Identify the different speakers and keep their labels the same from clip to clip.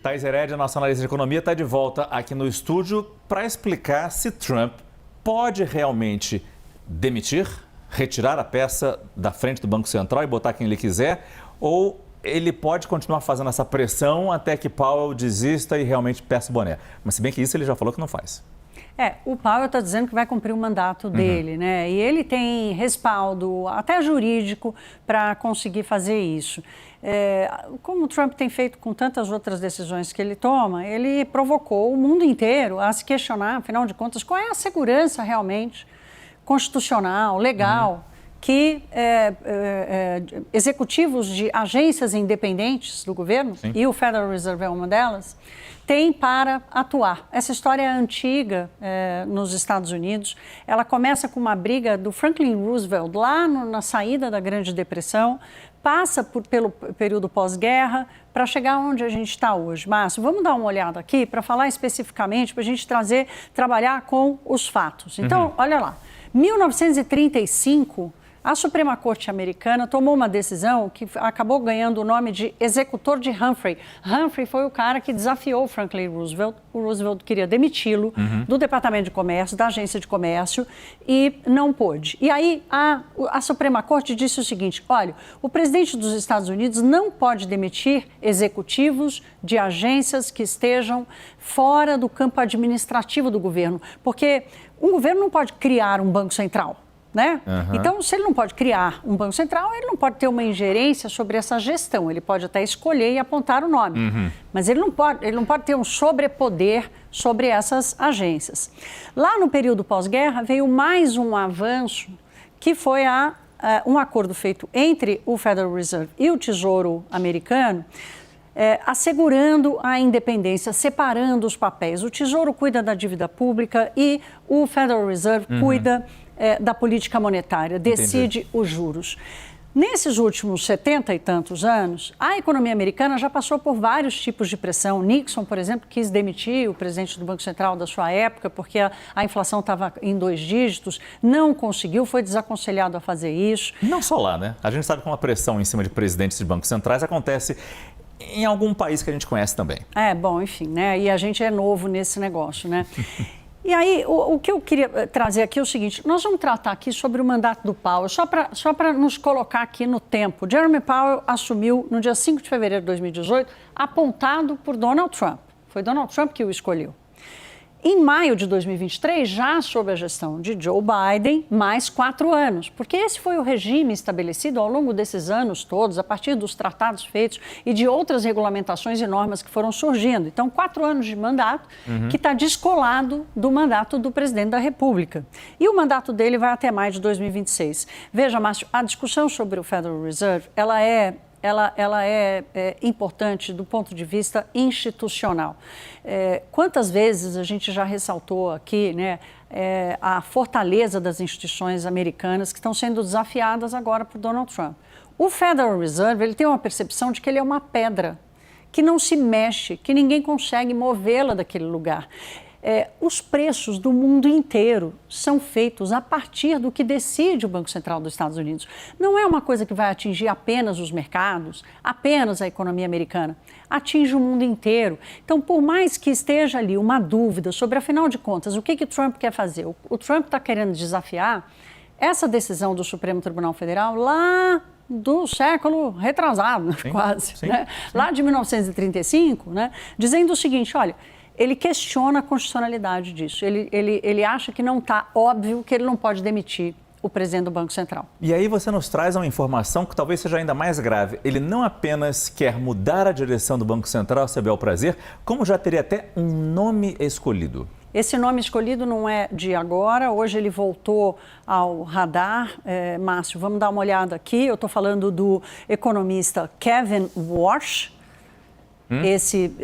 Speaker 1: Thais Herédia, nossa analista de economia, está de volta aqui no estúdio para explicar se Trump pode realmente demitir, retirar a peça da frente do Banco Central e botar quem ele quiser, ou ele pode continuar fazendo essa pressão até que Powell desista e realmente peça o boné. Mas se bem que isso ele já falou que não faz.
Speaker 2: O Powell está dizendo que vai cumprir o mandato dele, né? E ele tem respaldo, até jurídico, para conseguir fazer isso. Como o Trump tem feito com tantas outras decisões que ele toma, ele provocou o mundo inteiro a se questionar, afinal de contas, qual é a segurança realmente constitucional, legal, que executivos de agências independentes do governo, e o Federal Reserve é uma delas, tem para atuar. Essa história é antiga nos Estados Unidos. Ela começa com uma briga do Franklin Roosevelt lá na saída da Grande Depressão, passa pelo período pós-guerra para chegar onde a gente está hoje. Márcio, vamos dar uma olhada aqui para falar especificamente, para a gente trabalhar com os fatos. Então, olha lá, 1935... a Suprema Corte americana tomou uma decisão que acabou ganhando o nome de executor de Humphrey. Humphrey foi o cara que desafiou Franklin Roosevelt. O Roosevelt queria demiti-lo do Departamento de Comércio, da Agência de Comércio, e não pôde. E aí a Suprema Corte disse o seguinte: olha, o presidente dos Estados Unidos não pode demitir executivos de agências que estejam fora do campo administrativo do governo, porque um governo não pode criar um banco central. Né? Então, se ele não pode criar um banco central, ele não pode ter uma ingerência sobre essa gestão. Ele pode até escolher e apontar o nome, mas ele não pode ter um sobrepoder sobre essas agências. Lá no período pós-guerra, veio mais um avanço, que foi um acordo feito entre o Federal Reserve e o Tesouro americano, assegurando a independência, separando os papéis. O Tesouro cuida da dívida pública e o Federal Reserve cuida da política monetária, decide os juros. Nesses últimos 70 e tantos anos, a economia americana já passou por vários tipos de pressão. Nixon, por exemplo, quis demitir o presidente do Banco Central da sua época porque a inflação estava em 2 dígitos, não conseguiu, foi desaconselhado a fazer isso.
Speaker 1: Não só lá, né? A gente sabe que uma pressão em cima de presidentes de bancos centrais acontece em algum país que a gente conhece também.
Speaker 2: Bom, enfim, né? E a gente é novo nesse negócio, né? E aí, o que eu queria trazer aqui é o seguinte: nós vamos tratar aqui sobre o mandato do Powell, só para nos colocar aqui no tempo. Jeremy Powell assumiu no dia 5 de fevereiro de 2018, apontado por Donald Trump. Foi Donald Trump que o escolheu. Em maio de 2023, já sob a gestão de Joe Biden, mais 4 anos, porque esse foi o regime estabelecido ao longo desses anos todos, a partir dos tratados feitos e de outras regulamentações e normas que foram surgindo. Então, 4 anos de mandato que está descolado do mandato do presidente da República. E o mandato dele vai até maio de 2026. Veja, Márcio, a discussão sobre o Federal Reserve, ela é importante do ponto de vista institucional. Quantas vezes a gente já ressaltou aqui, né, a fortaleza das instituições americanas que estão sendo desafiadas agora por Donald Trump. O Federal Reserve, ele tem uma percepção de que ele é uma pedra, que não se mexe, que ninguém consegue movê-la daquele lugar. Os preços do mundo inteiro são feitos a partir do que decide o Banco Central dos Estados Unidos. Não é uma coisa que vai atingir apenas os mercados, apenas a economia americana. Atinge o mundo inteiro. Então, por mais que esteja ali uma dúvida sobre, afinal de contas, o que Trump quer fazer, o Trump está querendo desafiar essa decisão do Supremo Tribunal Federal lá do século retrasado, quase, né? Lá de 1935, né? Dizendo o seguinte: olha, ele questiona a constitucionalidade disso. Ele acha que não está óbvio que ele não pode demitir o presidente do Banco Central.
Speaker 1: E aí você nos traz uma informação que talvez seja ainda mais grave. Ele não apenas quer mudar a direção do Banco Central, se bel prazer, como já teria até um nome escolhido.
Speaker 2: Esse nome escolhido não é de agora, hoje ele voltou ao radar. Márcio, vamos dar uma olhada aqui. Eu estou falando do economista Kevin Warsh. Esse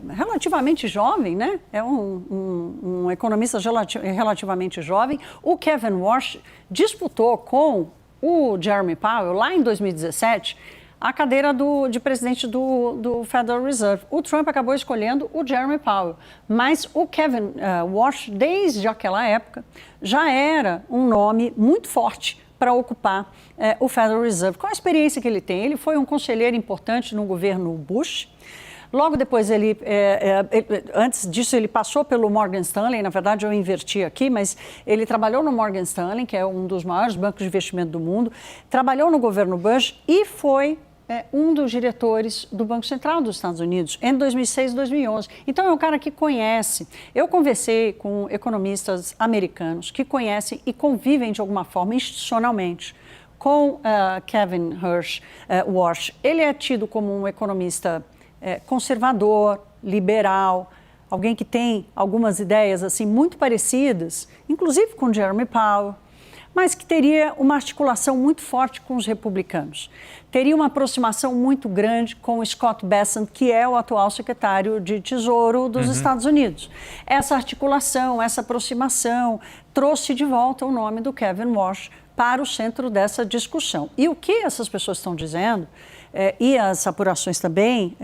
Speaker 2: relativamente jovem, né? É um economista relativamente jovem. O Kevin Warsh disputou com o Jeremy Powell, lá em 2017, a cadeira de presidente do Federal Reserve. O Trump acabou escolhendo o Jeremy Powell, mas o Kevin Warsh, desde aquela época, já era um nome muito forte para ocupar o Federal Reserve. Qual a experiência que ele tem? Ele foi um conselheiro importante no governo Bush. Logo depois, antes disso, ele passou pelo Morgan Stanley. Na verdade, eu inverti aqui, mas ele trabalhou no Morgan Stanley, que é um dos maiores bancos de investimento do mundo, trabalhou no governo Bush e foi um dos diretores do Banco Central dos Estados Unidos em 2006 e 2011. Então, é um cara que conhece. Eu conversei com economistas americanos que conhecem e convivem de alguma forma institucionalmente com Kevin Warsh. Ele é tido como um economista conservador, liberal, alguém que tem algumas ideias assim muito parecidas, inclusive com Jeremy Powell, mas que teria uma articulação muito forte com os republicanos. Teria uma aproximação muito grande com o Scott Bessent, que é o atual secretário de Tesouro dos Estados Unidos. Essa articulação, essa aproximação, trouxe de volta o nome do Kevin Warsh para o centro dessa discussão. E o que essas pessoas estão dizendo, e as apurações também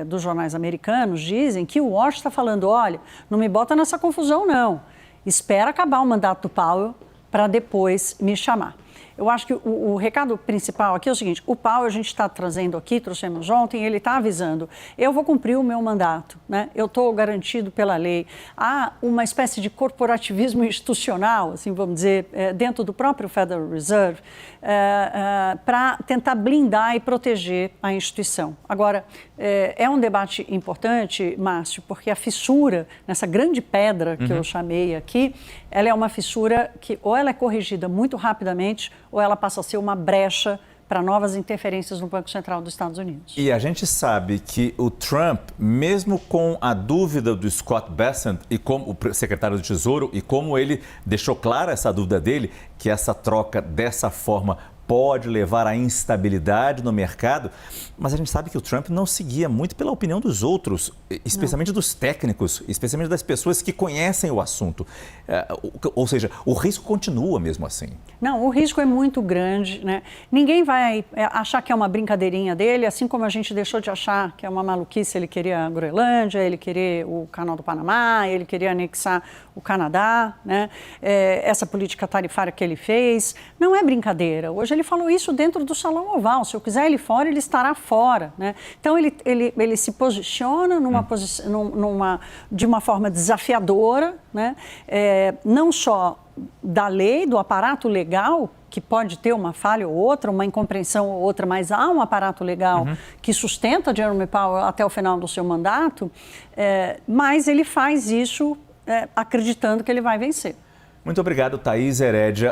Speaker 2: dos jornais americanos, dizem que o Warsh está falando, olha, não me bota nessa confusão não, espera acabar o mandato do Powell para depois me chamar. Eu acho que o recado principal aqui é o seguinte, o Powell a gente está trazendo aqui, trouxemos ontem, ele está avisando, eu vou cumprir o meu mandato, né? Eu estou garantido pela lei. Há uma espécie de corporativismo institucional, assim vamos dizer, dentro do próprio Federal Reserve, para tentar blindar e proteger a instituição. Agora, é um debate importante, Márcio, porque a fissura, nessa grande pedra que eu chamei aqui, ela é uma fissura que ou ela é corrigida muito rapidamente ou ela passa a ser uma brecha para novas interferências no Banco Central dos Estados Unidos.
Speaker 1: E a gente sabe que o Trump, mesmo com a dúvida do Scott Bessent, e como o secretário do Tesouro, e como ele deixou clara essa dúvida dele, que essa troca dessa forma pode levar à instabilidade no mercado, mas a gente sabe que o Trump não seguia muito pela opinião dos outros, especialmente dos técnicos, especialmente das pessoas que conhecem o assunto. Ou seja, o risco continua mesmo assim.
Speaker 2: Não, o risco é muito grande, né? Ninguém vai achar que é uma brincadeirinha dele, assim como a gente deixou de achar que é uma maluquice, ele queria a Groenlândia, ele queria o Canal do Panamá, ele queria anexar o Canadá, né? Essa política tarifária que ele fez, não é brincadeira. Hoje ele falou isso dentro do Salão Oval, se eu quiser ele fora, ele estará fora, né? Então ele se posiciona de uma forma desafiadora, né? Não só da lei, do aparato legal, que pode ter uma falha ou outra, uma incompreensão ou outra, mas há um aparato legal que sustenta Jeremy Powell até o final do seu mandato, mas ele faz isso acreditando que ele vai vencer.
Speaker 1: Muito obrigado, Thaís Herédia.